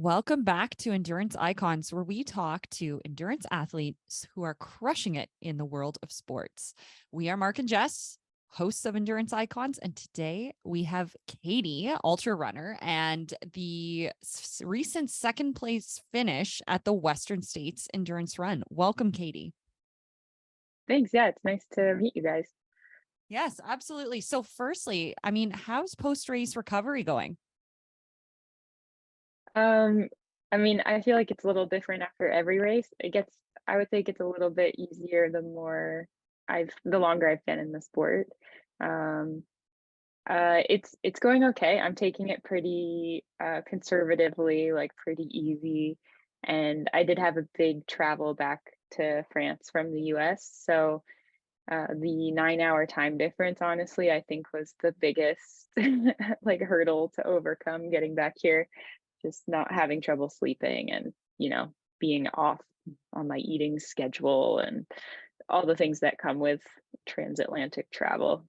Welcome back to Endurance Icons, where we talk to endurance athletes who are crushing it in the world of sports. We are Mark and Jess, hosts of Endurance Icons, and today we have Katie, ultra runner, and the recent second place finish at the Western States Endurance Run. Welcome, Katie. Thanks. Yeah, it's nice to meet you guys. Yes, absolutely. So, firstly, how's post-race recovery going? Um, I feel like it's a little different after every race. I would say it gets a little bit easier the longer I've been in the sport. Um, it's going okay. I'm taking it pretty conservatively, like pretty easy. And I did have a big travel back to France from the US. So the 9-hour time difference, honestly, I think was the biggest like hurdle to overcome getting back here. Just not having trouble sleeping and, being off on my eating schedule and all the things that come with transatlantic travel.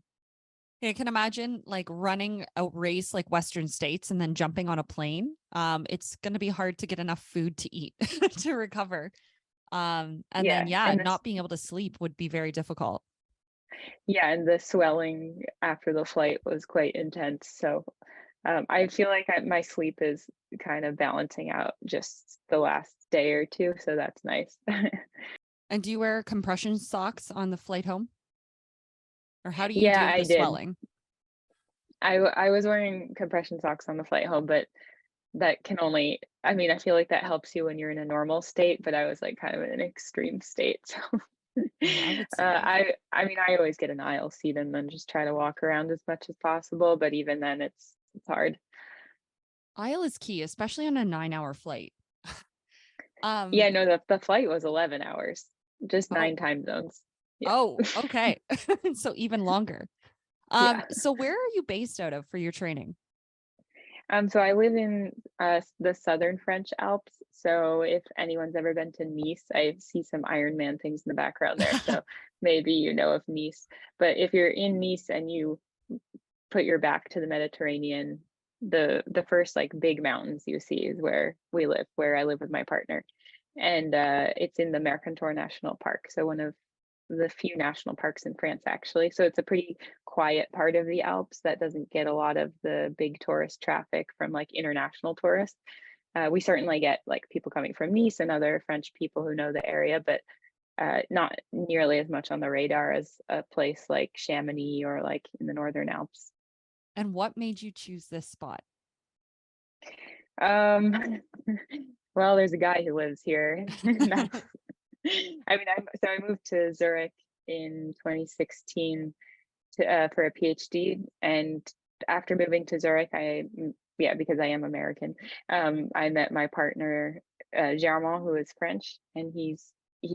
I can imagine like running a race like Western States and then jumping on a plane. It's going to be hard to get enough food to eat to recover. And then, Yeah, yeah, and not being able to sleep would be very difficult. the swelling after the flight was quite intense. So I feel like my sleep is kind of balancing out just the last day or two. So that's nice. And do you wear compression socks on the flight home? Or how do you Yeah, deal with I the did. swelling? I was wearing compression socks on the flight home, but that can only I feel like that helps you when you're in a normal state, but I was like kind of in an extreme state. So Yeah, I would say. I always get an aisle seat and then just try to walk around as much as possible, but even then it's hard. Aisle is key, especially on a 9-hour flight. Yeah, Um, no, the flight was 11 hours, just oh, 9 time zones. Yeah. oh, okay. So even longer. Yeah. So where are you based out of for your training? So I live in the southern French Alps. So if anyone's ever been to Nice, I see some Ironman things in the background there. So maybe you know of Nice. But if you're in Nice and you put your back to the Mediterranean, the first like big mountains you see is where I live with my partner. And it's in the Mercantour National Park. So one of the few national parks in France, actually. So it's a pretty quiet part of the Alps that doesn't get a lot of the big tourist traffic from like international tourists. We certainly get like people coming from Nice and other French people who know the area, but not nearly as much on the radar as a place like Chamonix or like in the Northern Alps. And what made you choose this spot? Um, well, there's a guy who lives here. That's, I moved to Zurich in 2016 for a PhD. And after moving to Zurich, because I am American, I met my partner, Germain, who is French, and he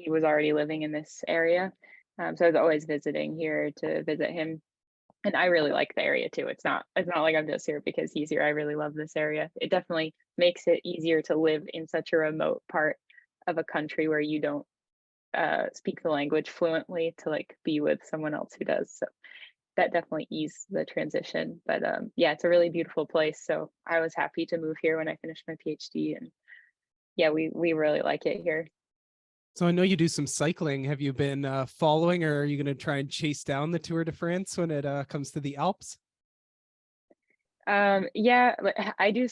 was already living in this area. So I was always visiting here to visit him. And I really like the area too. It's not like I'm just here because he's here. I really love this area. It definitely makes it easier to live in such a remote part of a country where you don't speak the language fluently to like be with someone else who does. So that definitely eased the transition. But yeah, it's a really beautiful place. So I was happy to move here when I finished my PhD, and yeah, we really like it here. So I know you do some cycling. Have you been following, or are you going to try and chase down the Tour de France when it comes to the Alps? Yeah, I do.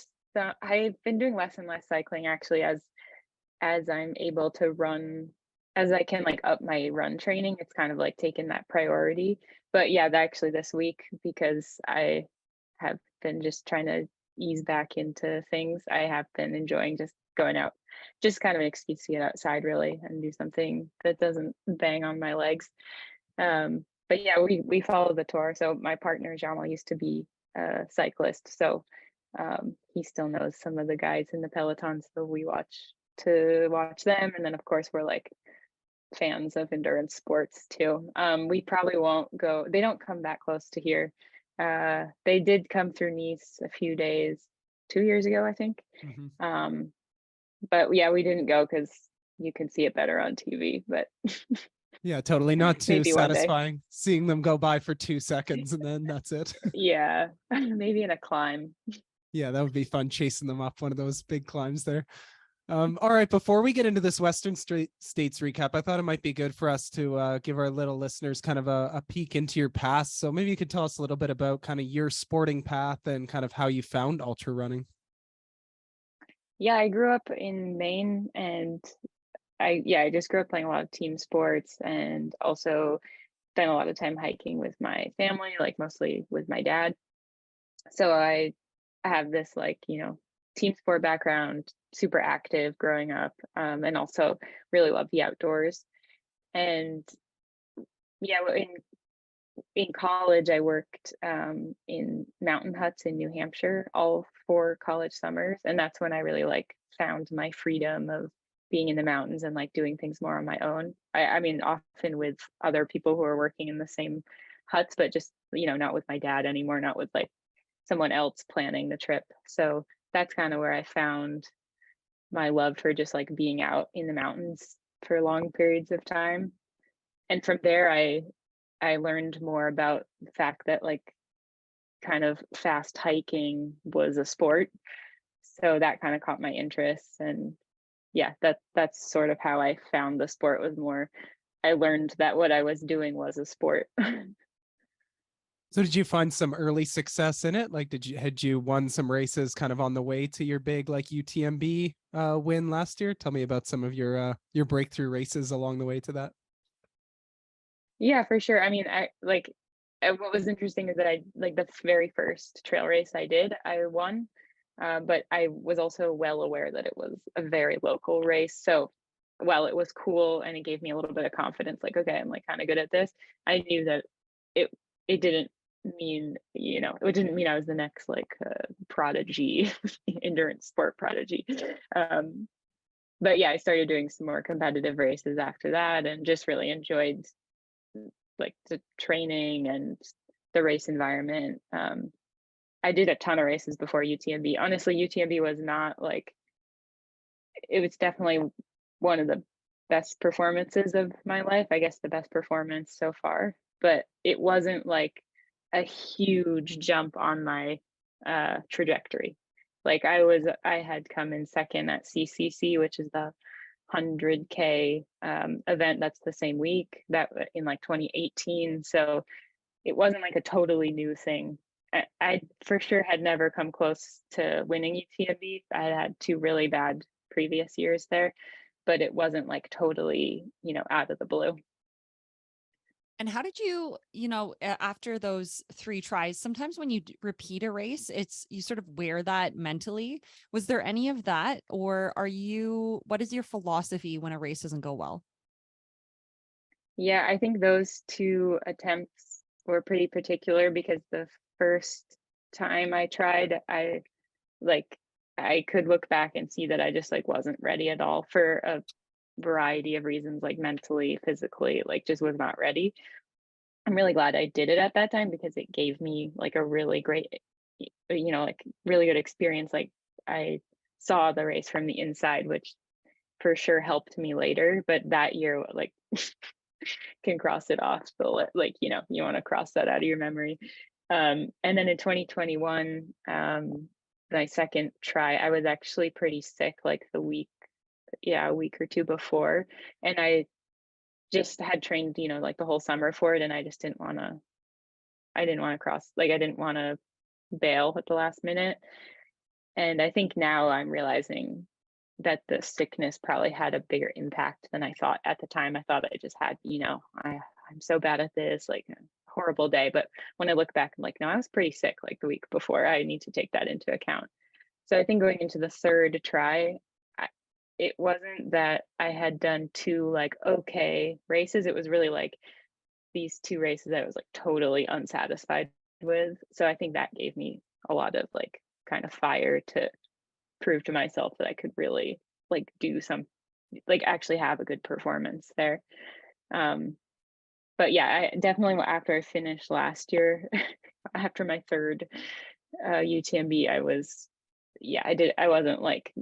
I've been doing less and less cycling actually as I'm able to run, as I can like up my run training. It's kind of like taken that priority. But yeah, actually this week, because I have been just trying to ease back into things, I have been enjoying just going out, just kind of an excuse to get outside really and do something that doesn't bang on my legs. But yeah, we follow the tour. So my partner Jamal used to be a cyclist, so he still knows some of the guys in the peloton. So we watch them, and then of course we're like fans of endurance sports too. We probably won't go. They don't come that close to here. They did come through Nice a few days, 2 years ago, I think. Mhm. Um, but yeah, we didn't go because you can see it better on TV. But Yeah, totally. Not too maybe one day. satisfying seeing them go by for 2 seconds and then that's it. Yeah, maybe in a climb. Yeah, that would be fun chasing them up one of those big climbs there. All right, before we get into this Western States recap, I thought it might be good for us to give our little listeners kind of a peek into your past. So maybe you could tell us a little bit about kind of your sporting path and kind of how you found ultra running. Yeah, I grew up in Maine, and I just grew up playing a lot of team sports, and also spent a lot of time hiking with my family, like mostly with my dad. So I have this, like, team sport background, super active growing up, and also really love the outdoors. And yeah, in college, I worked in mountain huts in New Hampshire all 4 college summers, and that's when I really like found my freedom of being in the mountains and like doing things more on my own. I mean, often with other people who are working in the same huts, but just not with my dad anymore, not with like someone else planning the trip. So that's kind of where I found my love for just like being out in the mountains for long periods of time. And from there, I learned more about the fact that like kind of fast hiking was a sport. So that kind of caught my interest. And yeah, that's sort of how I found the sport. Was more, I learned that what I was doing was a sport. So did you find some early success in it? Like, had you won some races kind of on the way to your big like UTMB win last year? Tell me about some of your breakthrough races along the way to that. Yeah, for sure. I mean, I like what was interesting is that I like the very first trail race I did, I won. But I was also well aware that it was a very local race. So while it was cool and it gave me a little bit of confidence, like, okay, I'm like kind of good at this, I knew that it it didn't mean, it didn't mean I was the next like prodigy, endurance sport prodigy. Um, but yeah, I started doing some more competitive races after that and just really enjoyed like the training and the race environment. I did a ton of races before UTMB. Honestly, UTMB was not like, it was definitely one of the best performances of my life. I guess the best performance so far, but it wasn't like a huge jump on my trajectory. Like I had come in second at CCC, which is the 100K event that's the same week that in like 2018. So it wasn't like a totally new thing. I for sure had never come close to winning UTMB. I had 2 really bad previous years there, but it wasn't like totally, out of the blue. And how did you, after those 3 tries, sometimes when you repeat a race, you sort of wear that mentally. Was there any of that? Or what is your philosophy when a race doesn't go well? Yeah, I think those 2 attempts were pretty particular because the first time I tried, like I could look back and see that I just like wasn't ready at all for a variety of reasons, like mentally, physically, like just was not ready. I'm really glad I did it at that time because it gave me like a really great, like really good experience. Like I saw the race from the inside, which for sure helped me later. But that year, like, can cross it off. So like, you want to cross that out of your memory. And then in 2021, my second try, I was actually pretty sick like a week or 2 before. And I just had trained, like the whole summer for it. And I just I didn't want to cross, like, I didn't want to bail at the last minute. And I think now I'm realizing that the sickness probably had a bigger impact than I thought at the time. I thought I just had, I'm so bad at this, like a horrible day. But when I look back, I'm like, no, I was pretty sick like the week before. I need to take that into account. So I think going into the third try, it wasn't that I had done 2 like okay races. It was really like these 2 races I was like totally unsatisfied with. So I think that gave me a lot of like kind of fire to prove to myself that I could really like do some, like actually have a good performance there. Um, but yeah, I definitely, after I finished last year, after my third UTMB, I wasn't like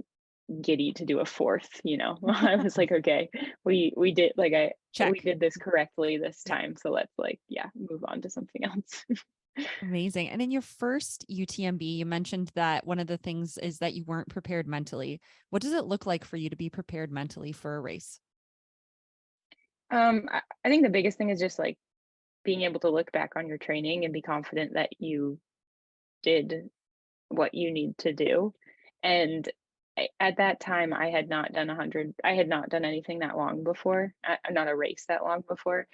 giddy to do a fourth, I was like, okay, we did like we Check. did this correctly this time. So let's like, yeah, move on to something else. Amazing. And in your first UTMB, you mentioned that one of the things is that you weren't prepared mentally. What does it look like for you to be prepared mentally for a race? I think the biggest thing is just like being able to look back on your training and be confident that you did what you need to do. And at that time, I had not done 100, I had not done anything that long before, not a race that long before,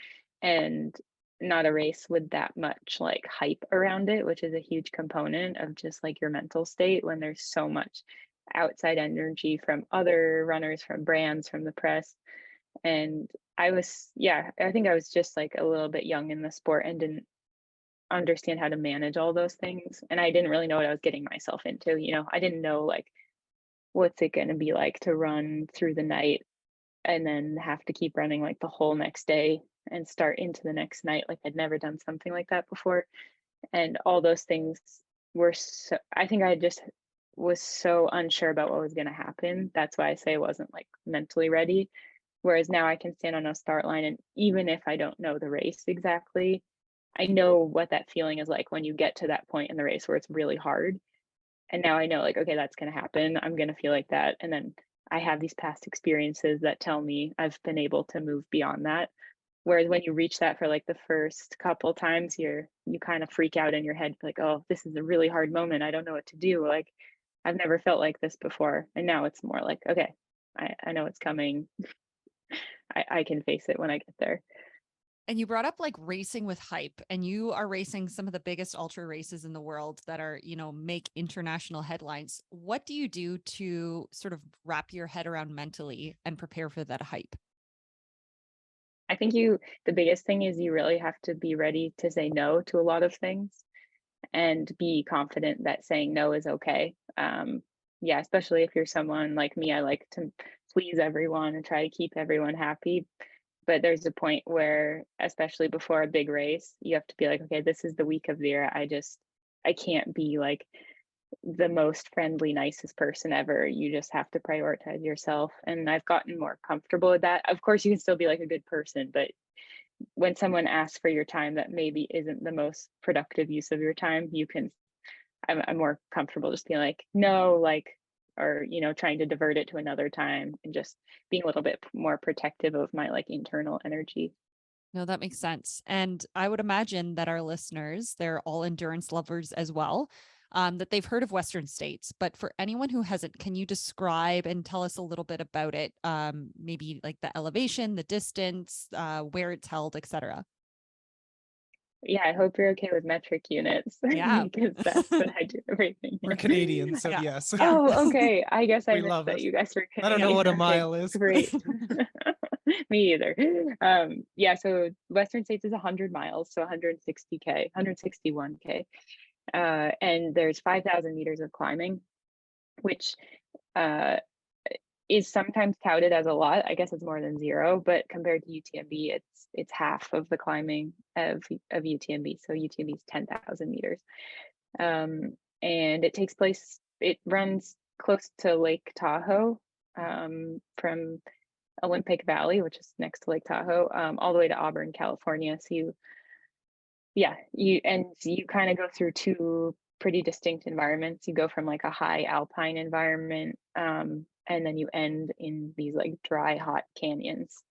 and not a race with that much like hype around it, which is a huge component of just like your mental state when there's so much outside energy from other runners, from brands, from the press. And I think I was just like a little bit young in the sport and didn't understand how to manage all those things. And I didn't really know what I was getting myself into. I didn't know like what's it going to be like to run through the night and then have to keep running like the whole next day and start into the next night. Like I'd never done something like that before. And all those things I think I just was so unsure about what was going to happen. That's why I say I wasn't like mentally ready. Whereas now I can stand on a start line, and even if I don't know the race exactly, I know what that feeling is like when you get to that point in the race where it's really hard. And now I know, like, okay, that's going to happen. I'm going to feel like that. And then I have these past experiences that tell me I've been able to move beyond that. Whereas when you reach that for like the first couple times, you kind of freak out in your head, like, oh, this is a really hard moment. I don't know what to do. Like, I've never felt like this before. And now it's more like, okay, I know it's coming. I can face it when I get there. And you brought up like racing with hype, and you are racing some of the biggest ultra races in the world that are, make international headlines. What do you do to sort of wrap your head around mentally and prepare for that hype? I think the biggest thing is you really have to be ready to say no to a lot of things and be confident that saying no is okay. Yeah, especially if you're someone like me, I like to please everyone and try to keep everyone happy. But there's a point where, especially before a big race, you have to be like, okay, this is the week of the year. I can't be like the most friendly, nicest person ever. You just have to prioritize yourself. And I've gotten more comfortable with that. Of course, you can still be like a good person, but when someone asks for your time that maybe isn't the most productive use of your time, I'm more comfortable just being like, no, like, or, trying to divert it to another time and just being a little bit more protective of my like internal energy. No, that makes sense. And I would imagine that our listeners, they're all endurance lovers as well, that they've heard of Western States. But for anyone who hasn't, can you describe and tell us a little bit about it? Maybe like the elevation, the distance, where it's held, etc. Yeah, I hope you're okay with metric units Yeah. because that's what I do everything We're in. Canadian, so Yeah. yes. Yeah. Oh, okay. I guess I We missed love that it. you guys were I don't know what a Canadian. Okay, mile is. great. Me either. Yeah, so Western States is 100 miles, so 160K, 161K. And there's 5,000 meters of climbing, which uh, is sometimes touted as a lot. I guess it's more than zero, but compared to UTMB, it's half of the climbing of UTMB. So UTMB is 10,000 meters, and it runs close to Lake Tahoe, from Olympic Valley, which is next to Lake Tahoe, all the way to Auburn, California. So you kind of go through two pretty distinct environments. You go from like a high alpine environment, and then you end in these like dry, hot canyons.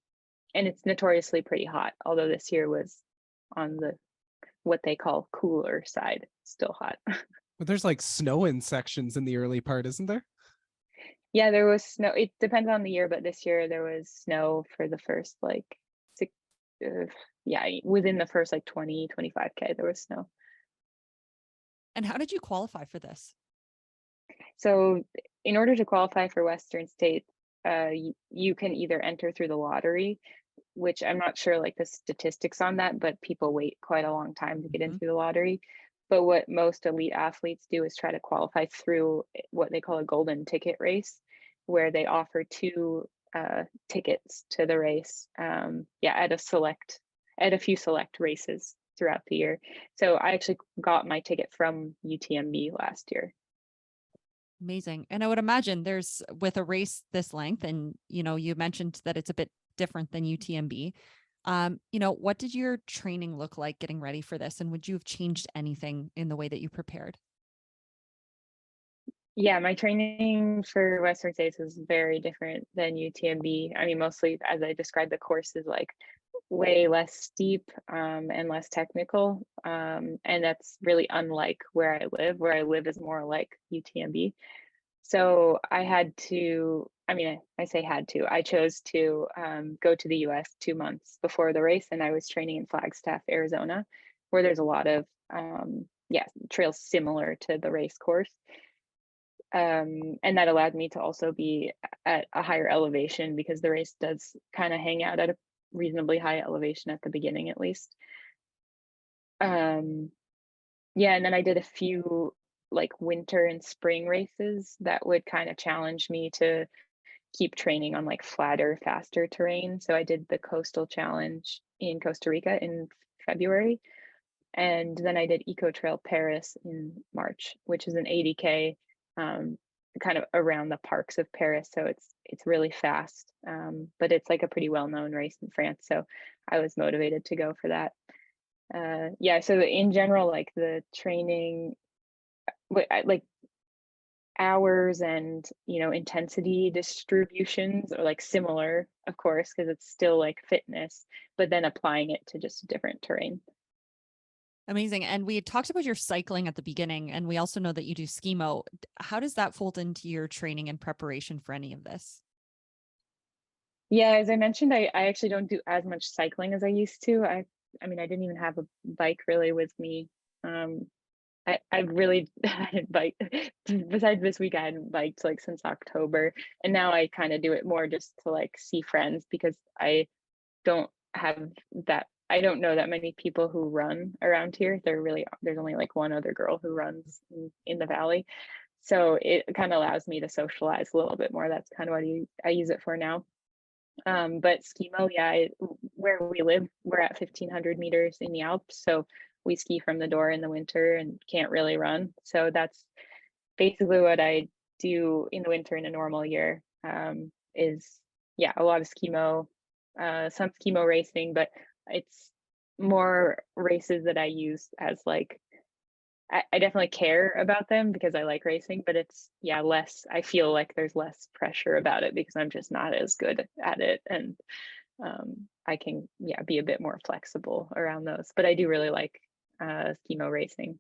And it's notoriously pretty hot, although this year was on the what they call cooler side, still hot. But there's like snow in sections in the early part, isn't there? Yeah, there was snow. It depends on the year, but this year there was snow for the first like six, yeah, within the first like 25K, there was snow. And how did you qualify for this? So in order to qualify for Western States, you can either enter through the lottery, which I'm not sure like the statistics on that, but people wait quite a long time to get in through the lottery. But what most elite athletes do is try to qualify through what they call a golden ticket race, where they offer two tickets to the race. At a few select races throughout the year. So I actually got my ticket from UTMB last year. Amazing. And I would imagine there's with a race this length, and you mentioned that it's a bit different than UTMB. What did your training look like getting ready for this? And would you have changed anything in the way that you prepared? Yeah, my training for Western States was very different than UTMB. I mean, mostly as I described, the course is like way less steep and less technical. And that's really unlike where I live. Where I live is more like UTMB. So I had to, I mean, I say had to, I chose to go to the US 2 months before the race. And I was training in Flagstaff, Arizona, where there's a lot of, trails similar to the race course. And that allowed me to also be at a higher elevation because the race does kind of hang out at a reasonably high elevation at the beginning, at least. Yeah, and then I did a few like winter and spring races that would kind of challenge me to keep training on like flatter, faster terrain. So I did the Coastal Challenge in Costa Rica in February. And then I did Eco Trail Paris in March, which is an 80K kind of around the parks of Paris. So it's really fast, but it's like a pretty well-known race in France. So I was motivated to go for that. Yeah, so in general, like the training, like hours and intensity distributions are like similar, of course, because it's still like fitness, but then applying it to just different terrain. Amazing. And we had talked about your cycling at the beginning, and we also know that you do skimo. How does that fold into your training and preparation for any of this? Yeah, as I mentioned, I actually don't do as much cycling as I used to. I mean, I didn't even have a bike really with me. I really hadn't biked besides this week. I hadn't biked like since October, and now I kind of do it more just to like see friends because I don't have that. I don't know that many people who run around here. There's only like one other girl who runs in the valley, so it kind of allows me to socialize a little bit more. That's kind of what I use it for now. But skimo, yeah, where we live, we're at 1,500 meters in the Alps, so we ski from the door in the winter and can't really run. So that's basically what I do in the winter in a normal year. Is yeah, a lot of skimo, some skimo racing, but it's more races that I use as like I definitely care about them because I like racing, but it's less. I feel like there's less pressure about it because I'm just not as good at it, and I can be a bit more flexible around those. But I do really like skimo racing.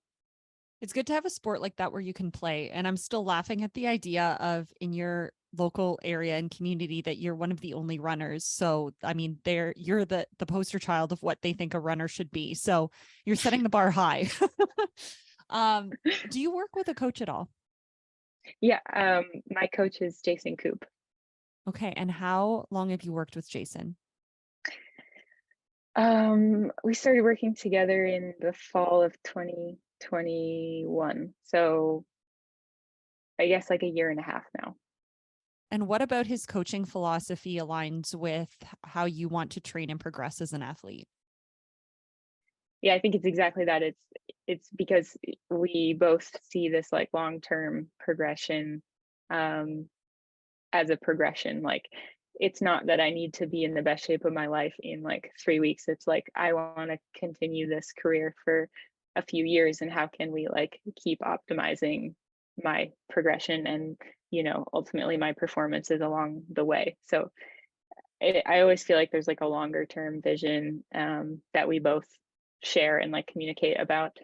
It's good to have a sport like that where you can play. And I'm still laughing at the idea of in your local area and community that you're one of the only runners. So, I mean, you're the poster child of what they think a runner should be. So you're setting the bar high. Do you work with a coach at all? Yeah, my coach is Jason Coop. Okay. And how long have you worked with Jason? We started working together in the fall of 2021. So I guess like a year and a half now. And what about his coaching philosophy aligns with how you want to train and progress as an athlete? Yeah, I think it's exactly that. It's because we both see this like long-term progression as a progression. Like it's not that I need to be in the best shape of my life in like 3 weeks. It's like I want to continue this career for a few years, and how can we like keep optimizing my progression and ultimately my performances along the way. So I always feel like there's like a longer term vision that we both share and like communicate about.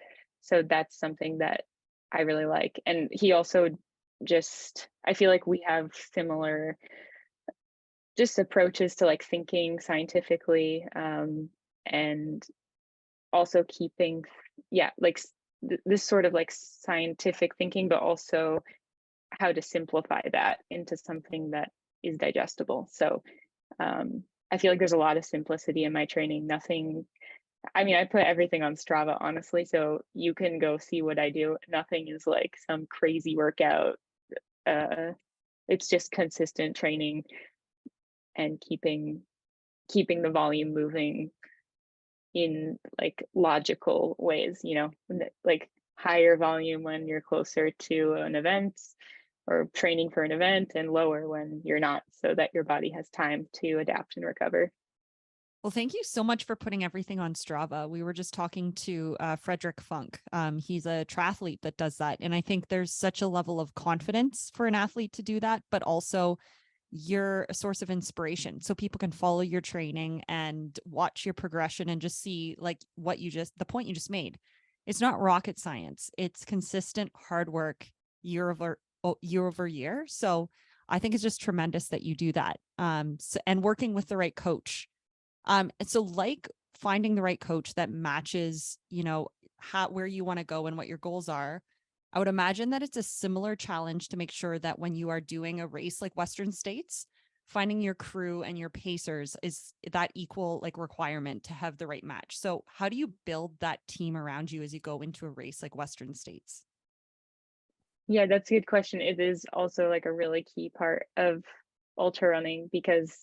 So that's something that I really like. And he also I feel like we have similar just approaches to like thinking scientifically, and also keeping, like this sort of like scientific thinking, but also how to simplify that into something that is digestible. So I feel like there's a lot of simplicity in my training. Nothing, I mean, I put everything on Strava, honestly, so you can go see what I do. Nothing is like some crazy workout. It's just consistent training and keeping the volume moving in like logical ways, like higher volume when you're closer to an event or training for an event, and lower when you're not, so that your body has time to adapt and recover. Well, thank you so much for putting everything on Strava. We were just talking to Frederick Funk. He's a triathlete that does that. And I think there's such a level of confidence for an athlete to do that, but also you're a source of inspiration. So people can follow your training and watch your progression and just see like the point you just made. It's not rocket science. It's consistent hard work year over year. So I think it's just tremendous that you do that. And working with the right coach. And so like finding the right coach that matches, where you want to go and what your goals are. I would imagine that it's a similar challenge to make sure that when you are doing a race like Western States, finding your crew and your pacers is that equal like requirement to have the right match. So how do you build that team around you as you go into a race like Western States? Yeah, that's a good question. It is also like a really key part of ultra running because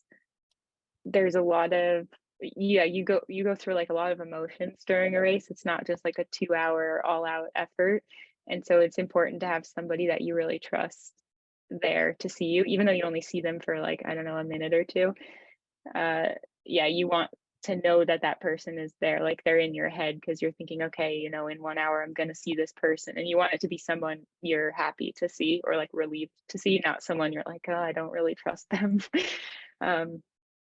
there's a lot of you go through like a lot of emotions during a race. It's not just like a 2 hour all out effort. And so it's important to have somebody that you really trust there to see you, even though you only see them for like, I don't know, a minute or two. Yeah, you want to know that that person is there, like they're in your head because you're thinking, okay, in 1 hour I'm going to see this person, and you want it to be someone you're happy to see or like relieved to see, not someone you're like, oh, I don't really trust them. um,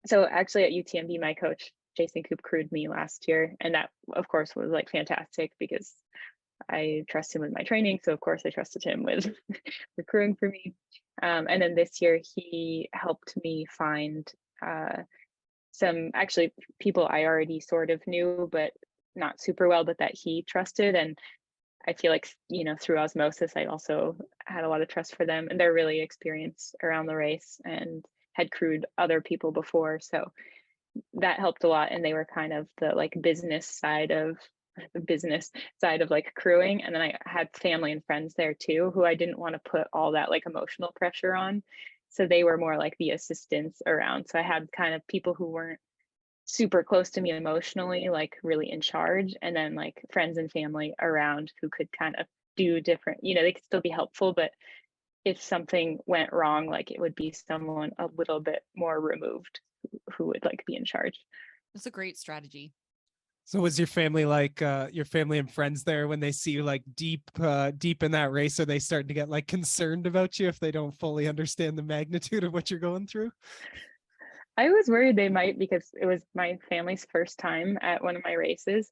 so actually at UTMB, my coach Jason Coop crewed me last year, and that of course was like fantastic because I trust him with my training. So of course I trusted him with with crewing for me. And then this year he helped me find some actually people I already sort of knew, but not super well, but that he trusted. And I feel like, through osmosis, I also had a lot of trust for them, and they're really experienced around the race and had crewed other people before. So that helped a lot. And they were kind of the like business side of like crewing. And then I had family and friends there too, who I didn't want to put all that like emotional pressure on. So they were more like the assistants around. So I had kind of people who weren't super close to me emotionally, like really in charge, and then like friends and family around who could kind of do different, they could still be helpful, but if something went wrong, like it would be someone a little bit more removed who would like be in charge. That's a great strategy. So was your family like your family and friends there when they see you like deep in that race? Are they starting to get like concerned about you if they don't fully understand the magnitude of what you're going through? I was worried they might because it was my family's first time at one of my races.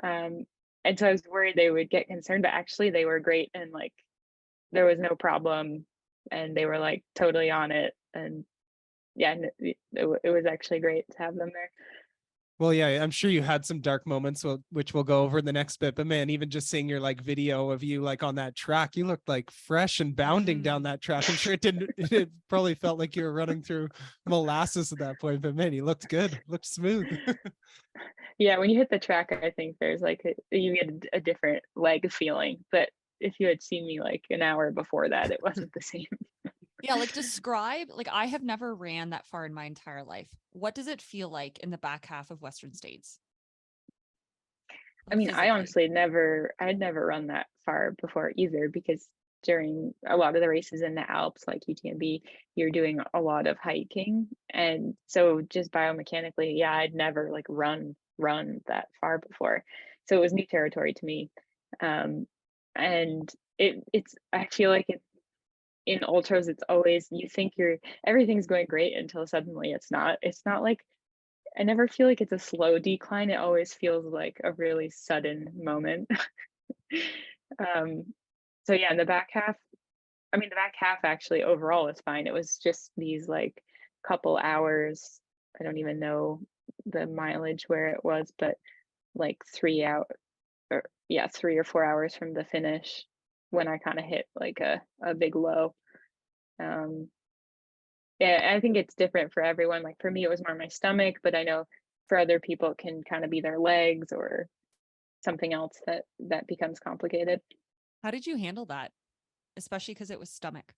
Um, and so I was worried they would get concerned, but actually they were great, and like there was no problem, and they were like totally on it. And yeah, it was actually great to have them there. Well, yeah, I'm sure you had some dark moments, which we'll go over in the next bit. But man, even just seeing your like video of you like on that track, you looked like fresh and bounding down that track. I'm sure it probably felt like you were running through molasses at that point. But man, you looked good, looked smooth. Yeah, when you hit the track, I think there's like you get a different leg feeling. But if you had seen me like an hour before that, it wasn't the same. Yeah, like describe, like I have never ran that far in my entire life. What does it feel like in the back half of Western States? I Like mean, I physically. honestly I'd never run that far before either, because during a lot of the races in the Alps, like UTMB, you're doing a lot of hiking. And so just biomechanically, yeah, I'd never like run that far before. So it was new territory to me. And it's I feel like in ultras, it's always you think everything's going great until suddenly it's not. It's not like I never feel like it's a slow decline. It always feels like a really sudden moment. um, so yeah, in the back half, I mean, the back half actually overall is fine. It was just these like couple hours. I don't even know the mileage where it was, but like 3 or 4 hours from the finish when I kind of hit like a big low. Um, yeah, I think it's different for everyone. Like for me, it was more my stomach, but I know for other people it can kind of be their legs or something else that becomes complicated. How did you handle that? Especially because it was stomach.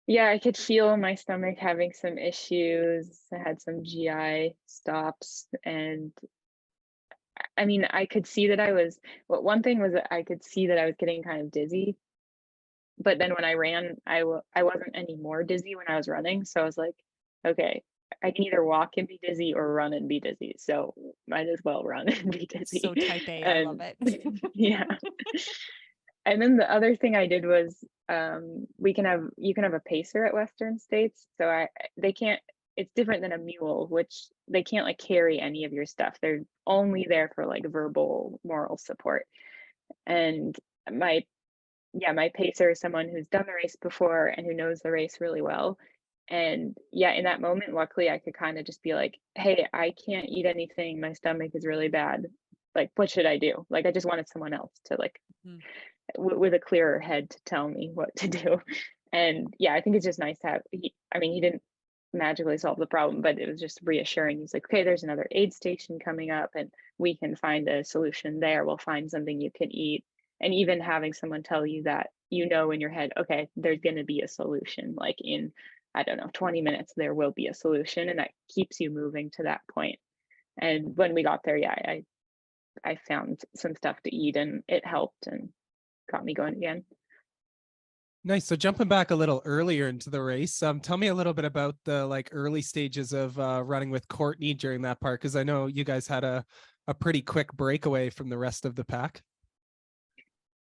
Yeah, I could feel my stomach having some issues. I had some GI stops, and I mean, I could see that one thing was that I could see that I was getting kind of dizzy, but then when I ran, I wasn't any more dizzy when I was running. So I was like, okay, I can either walk and be dizzy or run and be dizzy. So might as well run and be dizzy. So type A, I love And it. yeah. And then the other thing I did was you can have a pacer at Western States. So they can't, it's different than a mule, which they can't like carry any of your stuff. They're only there for like verbal moral support. And my my pacer is someone who's done the race before and who knows the race really well. And yeah, in that moment, luckily I could kind of just be like, hey, I can't eat anything. My stomach is really bad. Like, what should I do? Like, I just wanted someone else to like Mhm. with a clearer head to tell me what to do. And yeah, I think it's just nice to have, he didn't magically solve the problem, but it was just reassuring. He's like, okay, there's another aid station coming up and we can find a solution there. We'll find something you can eat. And even having someone tell you that, you know, in your head, okay, there's going to be a solution. Like in, I don't know, 20 minutes, there will be a solution. And that keeps you moving to that point. And when we got there, yeah, I found some stuff to eat and it helped and got me going again. Nice. So jumping back a little earlier into the race, tell me a little bit about the like early stages of running with Courtney during that part, because I know you guys had a pretty quick breakaway from the rest of the pack.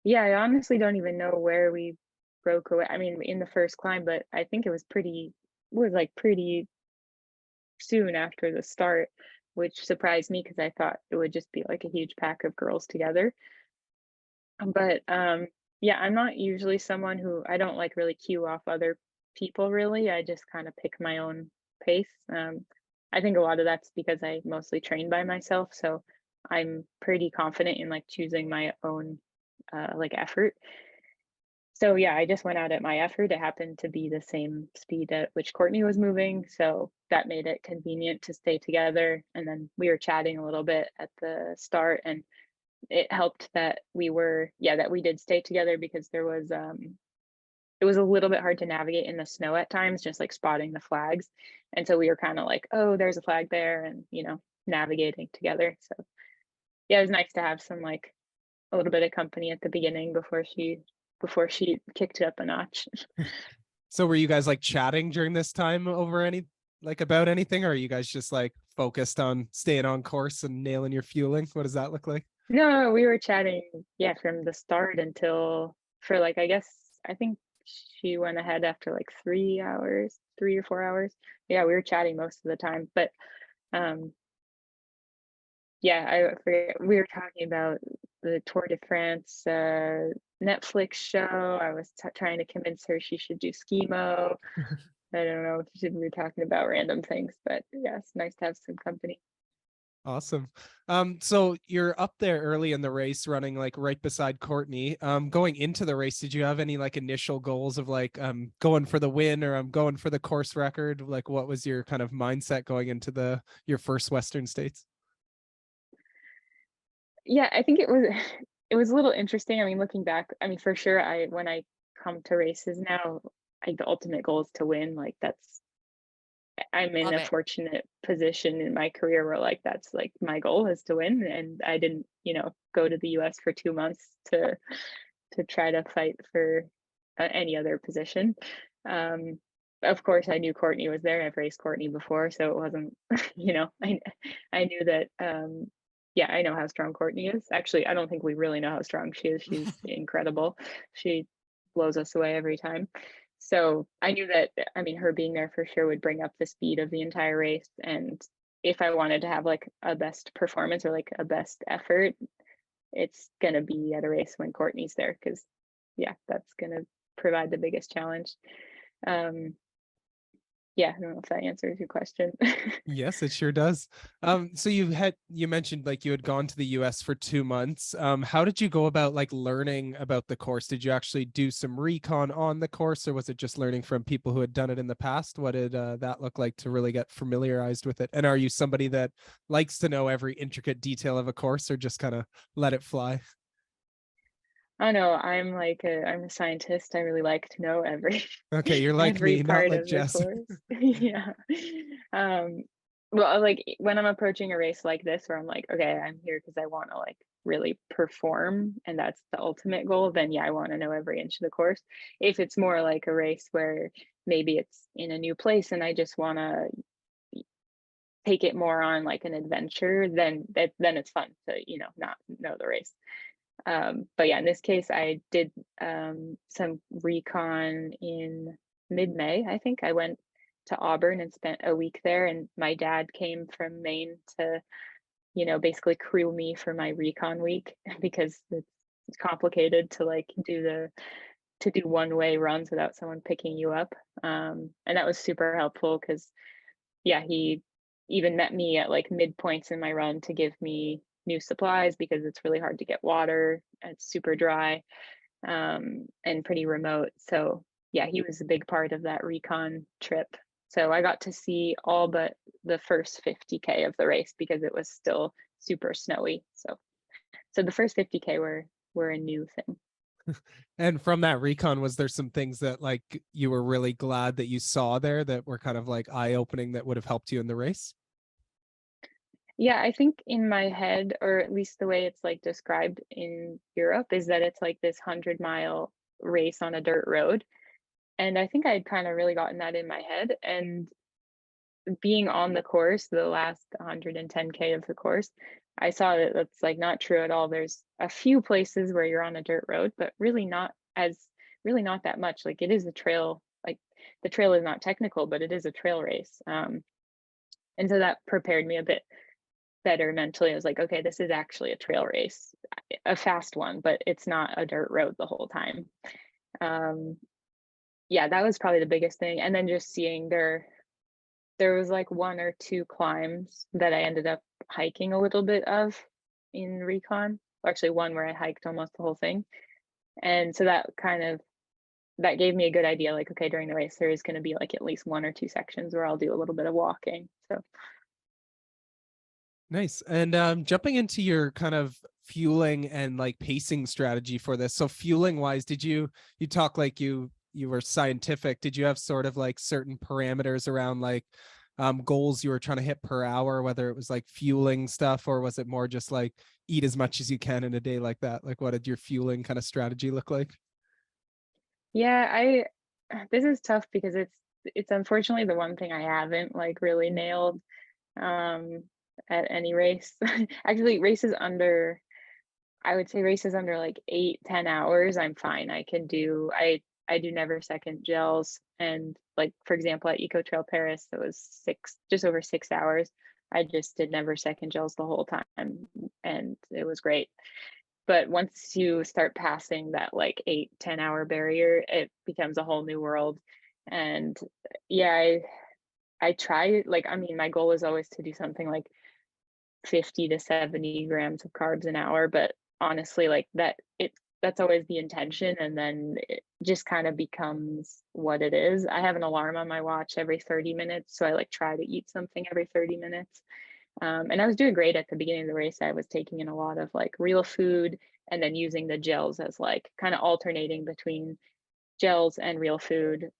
Yeah, I honestly don't even know where we broke away. I mean, in the first climb, but I think it was pretty soon after the start, which surprised me because I thought it would just be like a huge pack of girls together. But yeah, I'm not usually someone who I don't like really cue off other people really. I just kind of pick my own pace. I think a lot of that's because I mostly train by myself, so I'm pretty confident in like choosing my own like effort. So yeah, I just went out at my effort. It happened to be the same speed at which Courtney was moving, so that made it convenient to stay together. And then we were chatting a little bit at the start, and it helped that we did stay together because it was a little bit hard to navigate in the snow at times, just like spotting the flags. And so we were kind of like, oh, there's a flag there, and navigating together. So yeah, it was nice to have some like a little bit of company at the beginning before she kicked it up a notch. So were you guys like chatting during this time over about anything, or are you guys just like focused on staying on course and nailing your fueling? What does that look like? No, we were chatting, yeah, from the start until for like I think she went ahead after like 3 hours, 3 or 4 hours. Yeah, we were chatting most of the time. But um yeah, I forget, we were talking about the Tour de France Netflix show. I was trying to convince her she should do skimo. I don't know, we were talking about random things, but yeah, it's nice to have some company. Awesome. So you're up there early in the race running like right beside Courtney. Going into the race, did you have any like initial goals of like going for the win, or I'm going for the course record? Like what was your kind of mindset going into your first Western States? Yeah, I think it was it was a little interesting. I mean, looking back, I mean, for sure, when I come to races now, the ultimate goal is to win. Like I'm in Love a it. fortunate position in my career where like that's like my goal is to win, and I didn't, go to the US for 2 months to try to fight for any other position. Of course, I knew Courtney was there. I've raced Courtney before, so it wasn't, I knew that. Yeah, I know how strong Courtney is. Actually, I don't think we really know how strong she is. She's incredible. She blows us away every time. So I knew that, I mean, her being there for sure would bring up the speed of the entire race. And if I wanted to have like a best performance or like a best effort, it's going to be at a race when Courtney's there, because yeah, that's going to provide the biggest challenge. Um, yeah, I don't know if that answers your question. Yes, it sure does. So you mentioned like you had gone to the US for 2 months. How did you go about like learning about the course? Did you actually do some recon on the course, or was it just learning from people who had done it in the past? What did that look like to really get familiarized with it? And are you somebody that likes to know every intricate detail of a course, or just kind of let it fly? I know I'm a scientist. I really like to know every Okay, you're like every me, not part like of the Jess. course. Yeah. Um, well, like when I'm approaching a race like this where I'm like, okay, I'm here because I want to like really perform and that's the ultimate goal, then yeah, I want to know every inch of the course. If it's more like a race where maybe it's in a new place and I just want to take it more on like an adventure, then it's fun to, you know, not know the race. But yeah, in this case, I did some recon in mid-May. I think I went to Auburn and spent a week there, and my dad came from Maine to, you know, basically crew me for my recon week because it's complicated to like do one-way runs without someone picking you up. And that was super helpful because yeah, he even met me at like midpoints in my run to give me new supplies because it's really hard to get water. It's super dry, and pretty remote. So yeah, he was a big part of that recon trip. So I got to see all but the first 50K of the race because it was still super snowy. So the first 50K were a new thing. And from that recon, was there some things that like you were really glad that you saw there that were kind of like eye-opening that would have helped you in the race? Yeah, I think in my head, or at least the way it's like described in Europe, is that it's like this 100-mile race on a dirt road. And I think I'd kind of really gotten that in my head. And being on the course, the last 110K of the course, I saw that that's like not true at all. There's a few places where you're on a dirt road, but really not that much. Like it is a trail, like the trail is not technical, but it is a trail race. And so that prepared me a bit better mentally. I was like, okay, this is actually a trail race, a fast one, but it's not a dirt road the whole time. Yeah, that was probably the biggest thing. And then just seeing there was like one or two climbs that I ended up hiking a little bit of in recon, or actually one where I hiked almost the whole thing. And so that gave me a good idea, like, okay, during the race, there is going to be like at least one or two sections where I'll do a little bit of walking. So Nice. And jumping into your kind of fueling and like pacing strategy for this. So fueling wise, you talk like you were scientific. Did you have sort of like certain parameters around like goals you were trying to hit per hour, whether it was like fueling stuff, or was it more just like eat as much as you can in a day like that? Like what did your fueling kind of strategy look like? yeah, this is tough because it's unfortunately the one thing I haven't like really nailed um at any race. Actually, I would say races under like 8-10 hours, I'm fine. I do never second gels. And like for example at Eco Trail Paris, it was just over 6 hours. I just did never second gels the whole time, and it was great. But once you start passing that like 8-10 hour barrier, it becomes a whole new world. And yeah, I try, like, I mean, my goal is always to do something like 50 to 70 grams of carbs an hour, but honestly, like that's always the intention, and then it just kind of becomes what it is. I have an alarm on my watch every 30 minutes, so I like try to eat something every 30 minutes. And I was doing great at the beginning of the race. I was taking in a lot of like real food and then using the gels as like kind of alternating between gels and real food.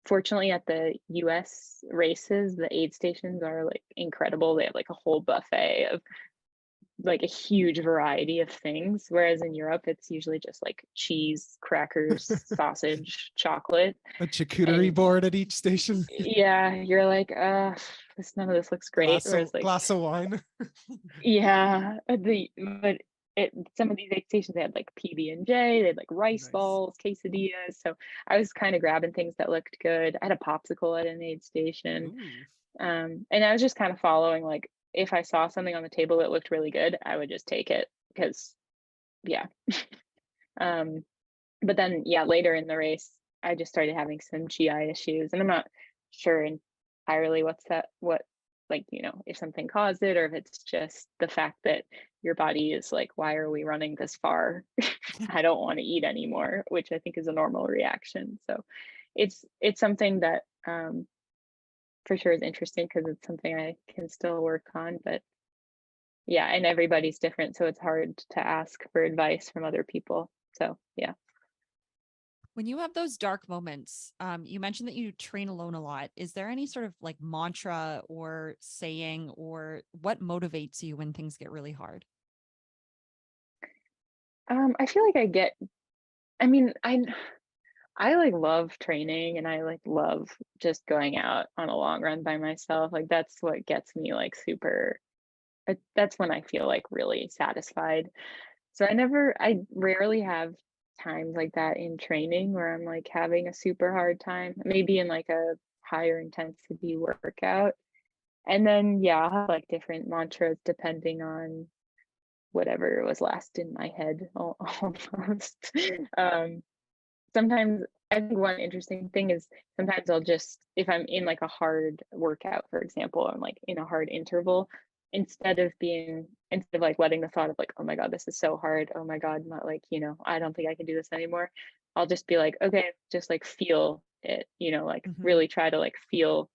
Fortunately, at the US races, the aid stations are like incredible. They have like a whole buffet of like a huge variety of things. Whereas in Europe, it's usually just like cheese, crackers, sausage, chocolate. A charcuterie And board at each station. yeah, you're like, none of this looks great. Whereas like, Glass of wine. yeah, but some of these aid stations, they had like PB&J, they had like rice Nice. balls, quesadillas. So I was kind of grabbing things that looked good. I had a popsicle at an aid station. Ooh. And I was just kind of following, like, if I saw something on the table that looked really good, I would just take it because yeah. Um, but then yeah, later in the race, I just started having some GI issues, and I'm not sure entirely what, like, you know, if something caused it or if it's just the fact that your body is like, why are we running this far? I don't want to eat anymore, which I think is a normal reaction. So it's something that for sure is interesting because it's something I can still work on. But yeah, and everybody's different, so it's hard to ask for advice from other people. So yeah. When you have those dark moments, you mentioned that you train alone a lot. Is there any sort of like mantra or saying, or what motivates you when things get really hard? I feel like I mean, I like love training and I like love just going out on a long run by myself. Like that's what gets me like super that's when I feel like really satisfied. So I rarely have times like that in training where I'm like having a super hard time, maybe in like a higher intensity workout. And then, yeah, I'll have like different mantras depending on whatever was last in my head almost. Um, Sometimes I think one interesting thing is sometimes I'll just, if I'm in like a hard workout, for example, I'm like in a hard interval, instead of like letting the thought of like, oh my God, this is so hard. Oh my God, not like, I don't think I can do this anymore. I'll just be like, okay, just like feel it, like Mhm. really try to like feel.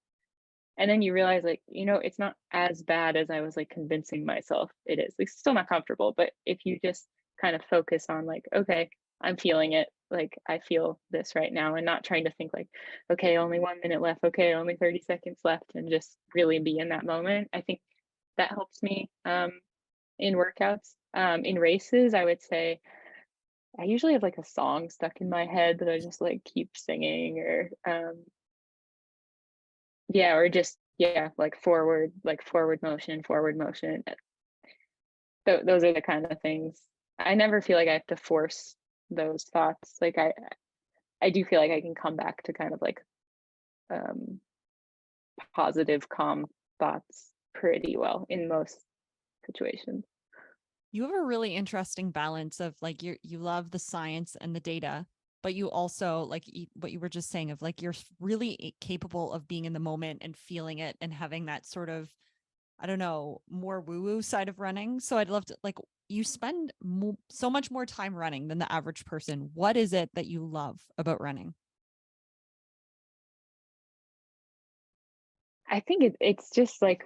And then you realize like, it's not as bad as I was like convincing myself it is. It's still not comfortable, but if you just kind of focus on like, okay, I'm feeling it. Like I feel this right now and not trying to think like, okay, only 1 minute left. Okay, only 30 seconds left and just really be in that moment. I think that helps me in workouts. In races, I would say I usually have like a song stuck in my head that I just like keep singing or yeah, or just yeah, like forward motion. Those are the kind of things. I never feel like I have to force those thoughts. Like I do feel like I can come back to kind of like um positive, calm thoughts pretty well in most situations. You have a really interesting balance of like you love the science and the data, but you also like what you were just saying of like you're really capable of being in the moment and feeling it and having that sort of, I don't know, more woo woo side of running. So I'd love to like you spend so much more time running than the average person. What is it that you love about running? I think it's just like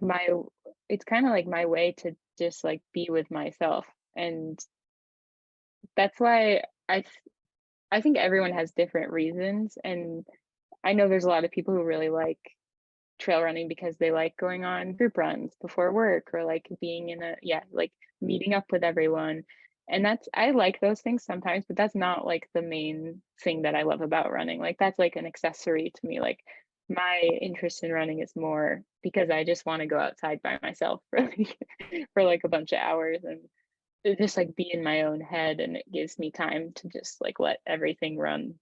it's kind of like my way to just like be with myself. And that's why I think everyone has different reasons. And I know there's a lot of people who really like trail running because they like going on group runs before work or like being in like meeting up with everyone. And I like those things sometimes, but that's not like the main thing that I love about running. Like that's like an accessory to me. Like my interest in running is more because I just want to go outside by myself for like, for like a bunch of hours and just like be in my own head, and it gives me time to just like let everything run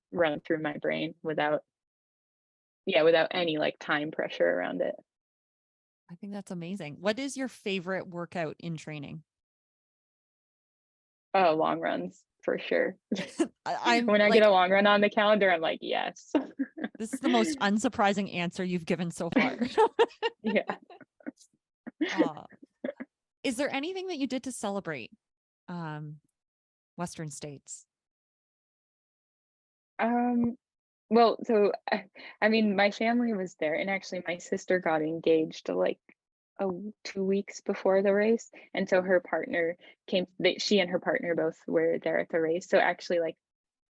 through my brain without any like time pressure around it. I think that's amazing. What is your favorite workout in training? Oh, long runs for sure. I'm When I get like, a long run on the calendar, I'm like, yes. this is the most unsurprising answer you've given so far. Yeah. uh, is there anything that you did to celebrate um, Western states? Um, well, so I mean, my family was there, and actually, my sister got engaged like 2 weeks before the race, and so her partner came. She and her partner both were there at the race. So actually, like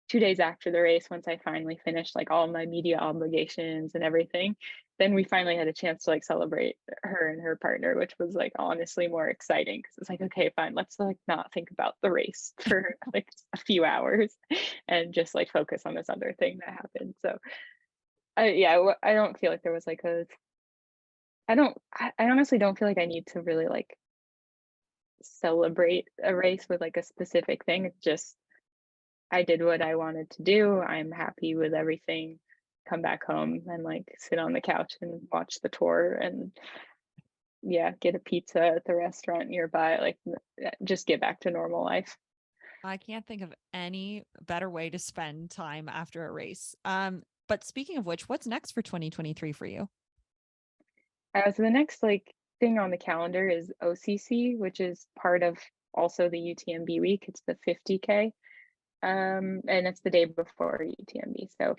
2 days after the race, once I finally finished like all my media obligations and everything, then we finally had a chance to like celebrate her and her partner, which was like honestly more exciting because it's like, okay, fine, let's like not think about the race for like a few hours and just like focus on this other thing that happened. So I don't feel like there was like I honestly don't feel like I need to really like celebrate a race with like a specific thing. It's just I did what I wanted to do. I'm happy with everything. Come back home and like sit on the couch and watch the tour and yeah, get a pizza at the restaurant nearby. Like just get back to normal life. I can't think of any better way to spend time after a race. But speaking of which, what's next for 2023 for you? So the next like thing on the calendar is OCC, which is part of also the UTMB week. It's the 50K. And it's the day before UTMB. So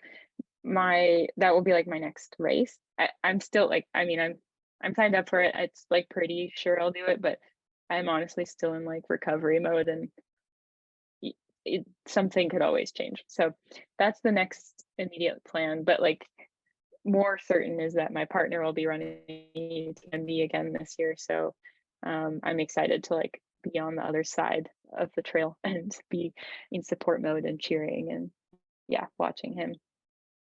that will be like my next race. I'm still like, I mean, I'm signed up for it. It's like pretty sure I'll do it, but I'm honestly still in like recovery mode and something could always change. So that's the next immediate plan. But like more certain is that my partner will be running UTMB again this year. So I'm excited to like be on the other side of the trail and be in support mode and cheering and yeah, watching him.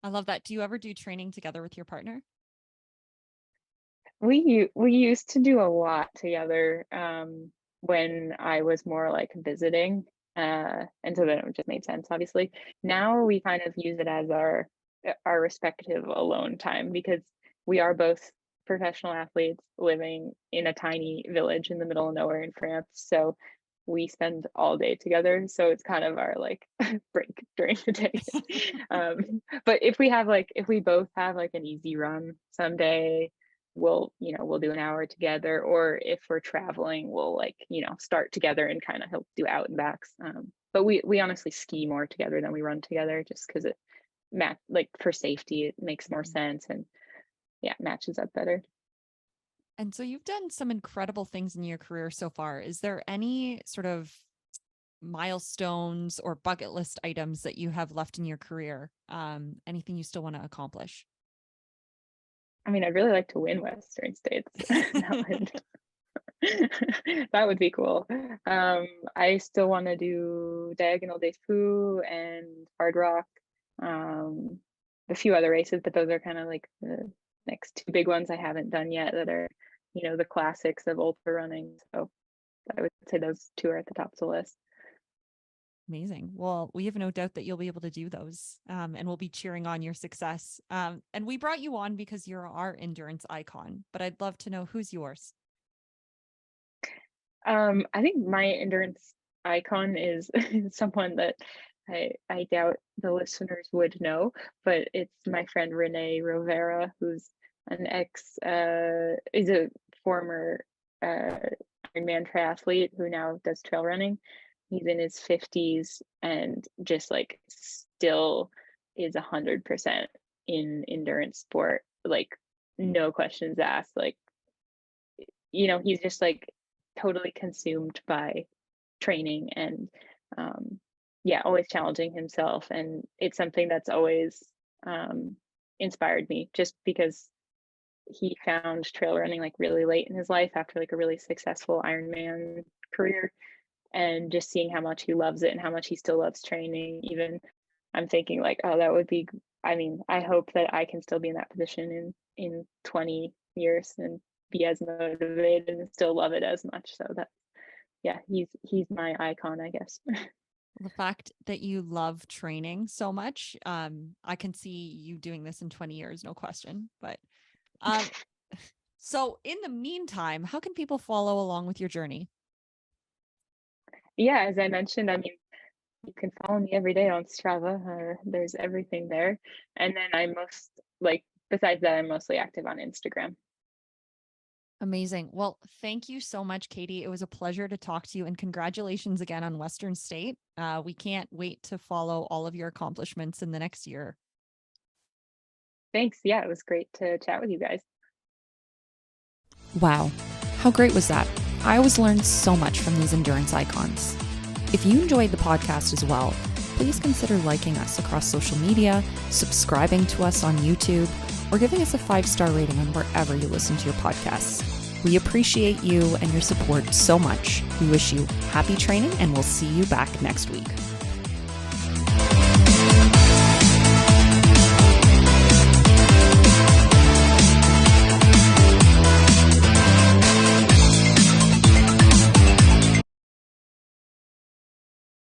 I love that. Do you ever do training together with your partner? We used to do a lot together when I was more like visiting, and so then it just made sense, obviously. Now we kind of use it as our respective alone time because we are both professional athletes living in a tiny village in the middle of nowhere in France. So we spend all day together. So it's kind of our like break during the day. But if we both have like an easy run someday, we'll do an hour together, or if we're traveling, we'll start together and kind of help do out and backs. But we honestly ski more together than we run together just because like for safety it makes more sense, and yeah, matches up better. And so you've done some incredible things in your career so far. Is there any sort of milestones or bucket list items that you have left in your career? Anything you still want to accomplish? I mean, I'd really like to win Western States. That would be cool. I still want to do Diagonal des Fous and Hard Rock, a few other races, but those are kind of like the next two big ones I haven't done yet that are, the classics of ultra running. So I would say those two are at the top of the list. Amazing. Well, we have no doubt that you'll be able to do those, and we'll be cheering on your success. And we brought you on because you're our endurance icon, but I'd love to know who's yours. I think my endurance icon is someone that I doubt the listeners would know, but it's my friend Renee Rovera, who's is a former Ironman triathlete who now does trail running. He's in his 50s and just like still is 100% in endurance sport, like no questions asked. Like, he's just like totally consumed by training and always challenging himself. And it's something that's always inspired me, just because he found trail running like really late in his life after like a really successful Ironman career, and just seeing how much he loves it and how much he still loves training. Even I'm thinking like, oh, that would be, I mean, I hope that I can still be in that position in 20 years and be as motivated and still love it as much. So that, yeah, he's my icon, I guess. The fact that you love training so much, I can see you doing this in 20 years, no question. But so in the meantime, how can people follow along with your journey? Yeah, as I mentioned, I mean, you can follow me every day on Strava. There's everything there. And then besides that, I'm mostly active on Instagram. Amazing. Well, thank you so much, Katie. It was a pleasure to talk to you, and congratulations again on Western State. We can't wait to follow all of your accomplishments in the next year. Thanks. Yeah, it was great to chat with you guys. Wow. How great was that? I always learn so much from these endurance icons. If you enjoyed the podcast as well, please consider liking us across social media, subscribing to us on YouTube, or giving us a 5-star rating on wherever you listen to your podcasts. We appreciate you and your support so much. We wish you happy training, and we'll see you back next week.